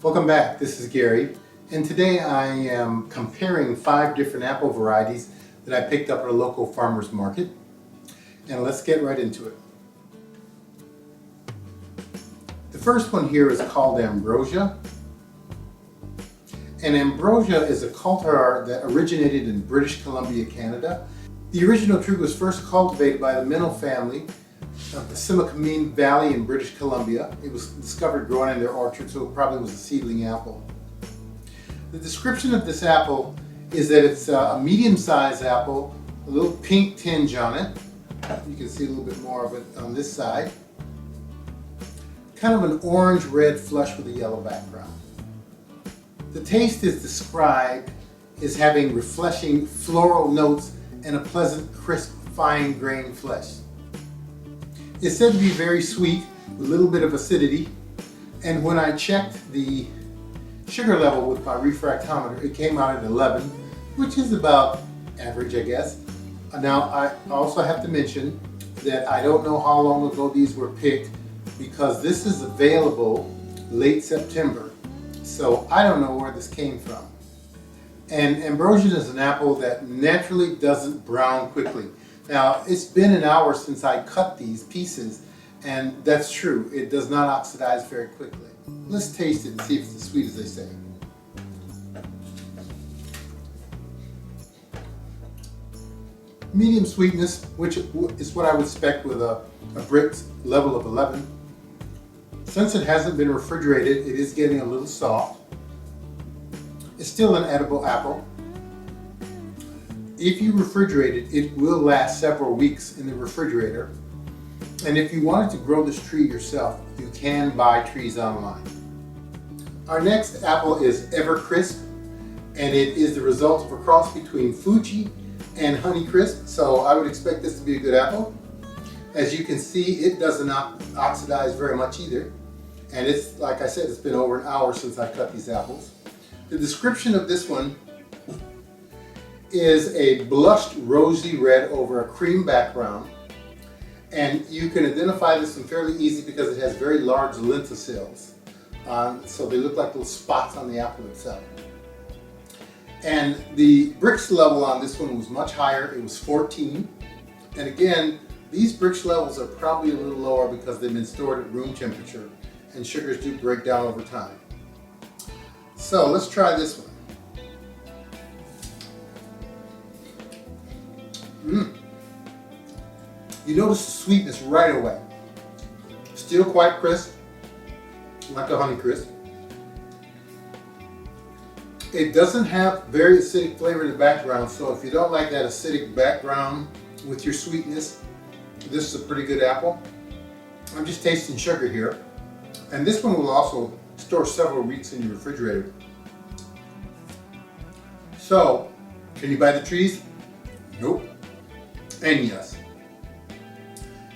Welcome back, this is Gary, and today I am comparing 5 different apple varieties that I picked up at a local farmer's market, and let's get right into it. The first one here is called Ambrosia, and Ambrosia is a cultivar that originated in British Columbia, Canada. The original tree was first cultivated by the Minnow family of the Simicameen Valley in British Columbia. It was discovered growing in their orchard, so it probably was a seedling apple. The description of this apple is that it's a medium-sized apple, a little pink tinge on it. You can see a little bit more of it on this side. Kind of an orange-red flush with a yellow background. The taste is described as having refreshing floral notes and a pleasant, crisp, fine-grained flesh. It's said to be very sweet with a little bit of acidity, and when I checked the sugar level with my refractometer, it came out at 11, which is about average, I guess. Now, I also have to mention that I don't know how long ago these were picked because this is available late September, so I don't know where this came from. And Ambrosia is an apple that naturally doesn't brown quickly. Now, it's been an hour since I cut these pieces, and that's true. It does not oxidize very quickly. Let's taste it and see if it's as sweet as they say. Medium sweetness, which is what I would expect with a Brix level of 11. Since it hasn't been refrigerated, it is getting a little soft. It's still an edible apple. If you refrigerate it, it will last several weeks in the refrigerator. And if you wanted to grow this tree yourself, you can buy trees online. Our next apple is Evercrisp, and it is the result of a cross between Fuji and Honeycrisp, so I would expect this to be a good apple. As you can see, it doesn't oxidize very much either. And it's, like I said, it's been over an hour since I cut these apples. The description of this one is a blushed rosy red over a cream background, and you can identify this one fairly easy because it has very large lenticels, so they look like little spots on the apple itself. And the Brix level on this one was much higher. It was 14, and again, these Brix levels are probably a little lower because they've been stored at room temperature, and sugars do break down over time. So let's try this one. You notice the sweetness right away. Still quite crisp, like a Honeycrisp. It doesn't have very acidic flavor in the background, so if you don't like that acidic background with your sweetness, this is a pretty good apple. I'm just tasting sugar here. And this one will also store several weeks in your refrigerator. So, can you buy the trees? Nope. And yes.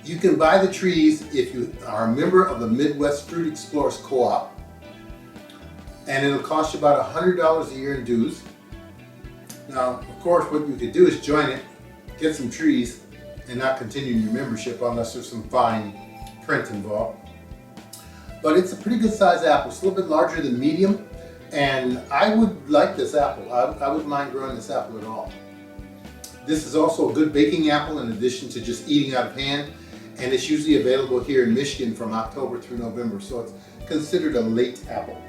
You can buy the trees if you are a member of the Midwest Fruit Explorers Co-op, and it'll cost you about $100 a year in dues. Now, of course, what you could do is join it, get some trees, and not continue your membership unless there's some fine print involved. But it's a pretty good sized apple. It's a little bit larger than medium, and I would like this apple. I wouldn't mind growing this apple at all. This is also a good baking apple in addition to just eating out of hand, and it's usually available here in Michigan from October through November, so it's considered a late apple.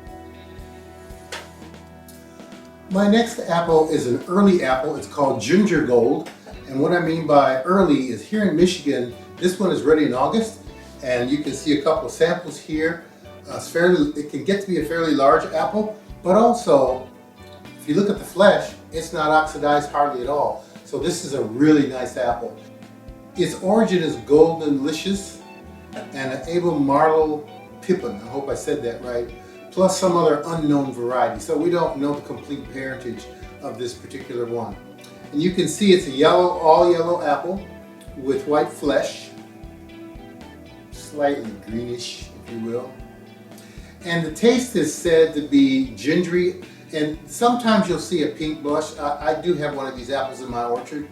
My next apple is an early apple. It's called Gingergold, and what I mean by early is here in Michigan, this one is ready in August, and you can see a couple of samples here. It can get to be a fairly large apple, but also, if you look at the flesh, it's not oxidized hardly at all. So this is a really nice apple. Its origin is golden-licious and an Abel Marlowe Pippin, I hope I said that right, plus some other unknown variety. So we don't know the complete parentage of this particular one. And you can see it's a yellow, all yellow apple with white flesh, slightly greenish, if you will. And the taste is said to be gingery, and sometimes you'll see a pink blush. I do have one of these apples in my orchard,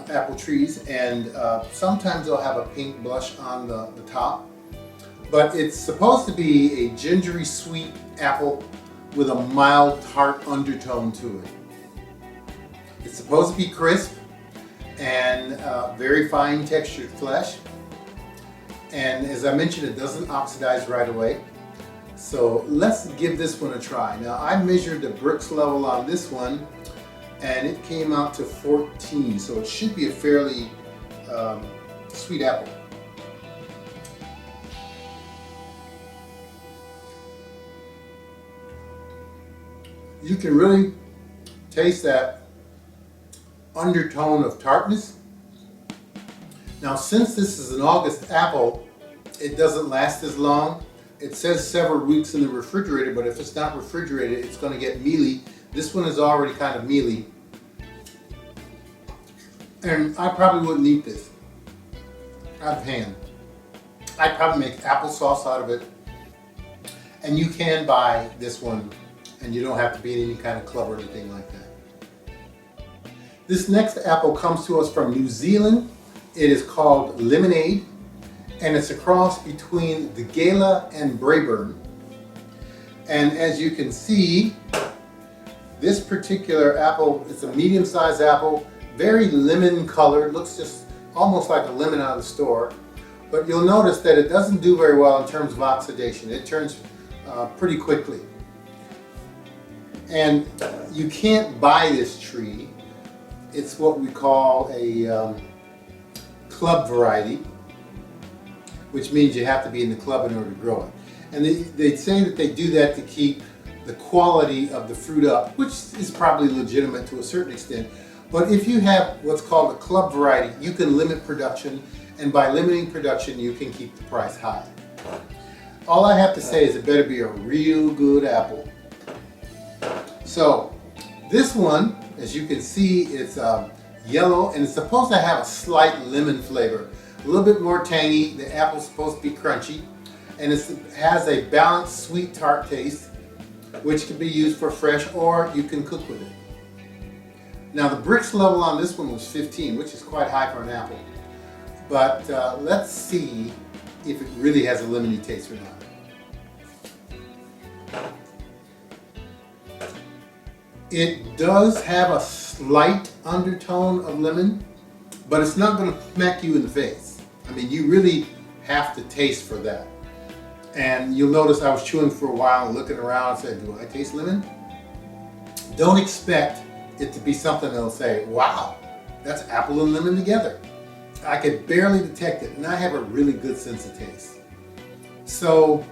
apple trees, and sometimes they'll have a pink blush on the top. But it's supposed to be a gingery sweet apple with a mild tart undertone to it. It's supposed to be crisp and very fine textured flesh. And as I mentioned, it doesn't oxidize right away. So let's give this one a try. Now I measured the Brix level on this one and it came out to 14. So it should be a fairly sweet apple. You can really taste that undertone of tartness. Now, since this is an August apple, it doesn't last as long. It says several weeks in the refrigerator, but if it's not refrigerated, it's going to get mealy. This one is already kind of mealy. And I probably wouldn't eat this out of hand. I'd probably make applesauce out of it. And you can buy this one and you don't have to be in any kind of club or anything like that. This next apple comes to us from New Zealand. It is called Lemonade, and it's a cross between the Gala and Braeburn. And as you can see, this particular apple is a medium-sized apple, very lemon colored, looks just almost like a lemon out of the store. But you'll notice that it doesn't do very well in terms of oxidation. It turns pretty quickly. And you can't buy this tree. It's what we call a club variety, which means you have to be in the club in order to grow it. And they say that they do that to keep the quality of the fruit up, which is probably legitimate to a certain extent. But if you have what's called a club variety, you can limit production, and by limiting production, you can keep the price high. All I have to say is it better be a real good apple. So this one, as you can see, it's yellow and it's supposed to have a slight lemon flavor. A little bit more tangy. The apple's supposed to be crunchy. And it has a balanced sweet tart taste, which can be used for fresh or you can cook with it. Now the Brix level on this one was 15, which is quite high for an apple. But let's see if it really has a lemony taste or not. It does have a slight undertone of lemon, but it's not going to smack you in the face. I mean, you really have to taste for that. And you'll notice I was chewing for a while and looking around and said, do I taste lemon? Don't expect it to be something that'll say, wow, that's apple and lemon together. I could barely detect it, and I have a really good sense of taste. So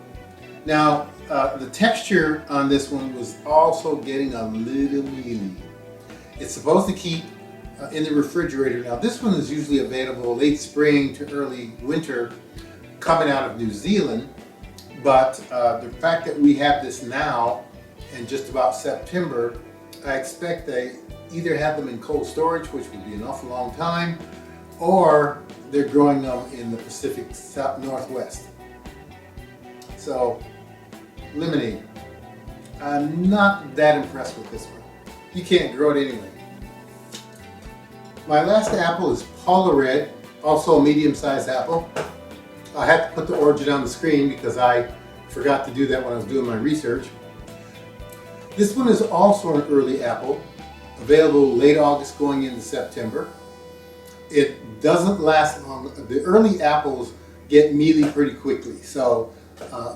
now the texture on this one was also getting a little mealy. It's supposed to keep in the refrigerator. Now this one is usually available late spring to early winter coming out of New Zealand, but the fact that we have this now in just about September, I expect they either have them in cold storage, which would be an awful long time, or they're growing them in the Pacific Northwest. So, lemonade. I'm not that impressed with this one. You can't grow it anyway. My last apple is Paula Red, also a medium-sized apple. I had to put the origin on the screen because I forgot to do that when I was doing my research. This one is also an early apple, available late August going into September. It doesn't last long. The early apples get mealy pretty quickly, so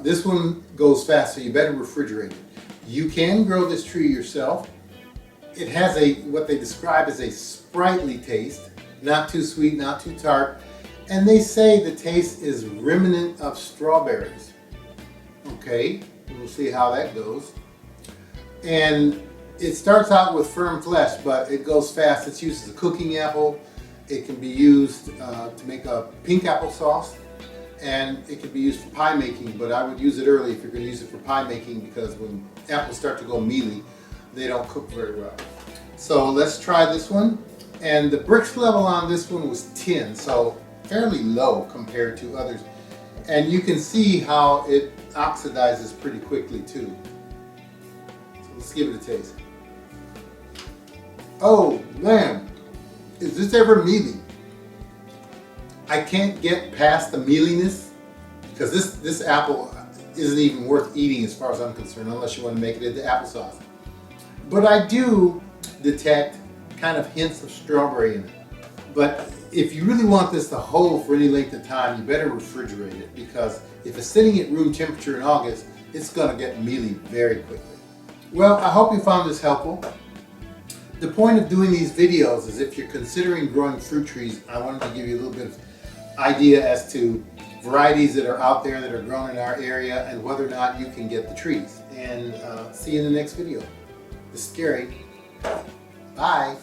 this one goes fast, so you better refrigerate it. You can grow this tree yourself. It has what they describe as a sprightly taste, not too sweet, not too tart, and they say the taste is remnant of strawberries. Okay, we'll see how that goes. And it starts out with firm flesh, but it goes fast. It's used as a cooking apple. It can be used to make a pink applesauce, and it can be used for pie making, but I would use it early if you're going to use it for pie making, because when apples start to go mealy, they don't cook very well. So let's try this one. And the Brix level on this one was 10, so fairly low compared to others. And you can see how it oxidizes pretty quickly too. So let's give it a taste. Oh man, is this ever mealy? I can't get past the mealiness because this apple, isn't even worth eating as far as I'm concerned, unless you want to make it into applesauce. But I do detect kind of hints of strawberry in it. But if you really want this to hold for any length of time, you better refrigerate it, because if it's sitting at room temperature in August, it's going to get mealy very quickly. Well, I hope you found this helpful. The point of doing these videos is if you're considering growing fruit trees, I wanted to give you a little bit of idea as to varieties that are out there that are grown in our area and whether or not you can get the trees. And see you in the next video. This is Gary. Bye.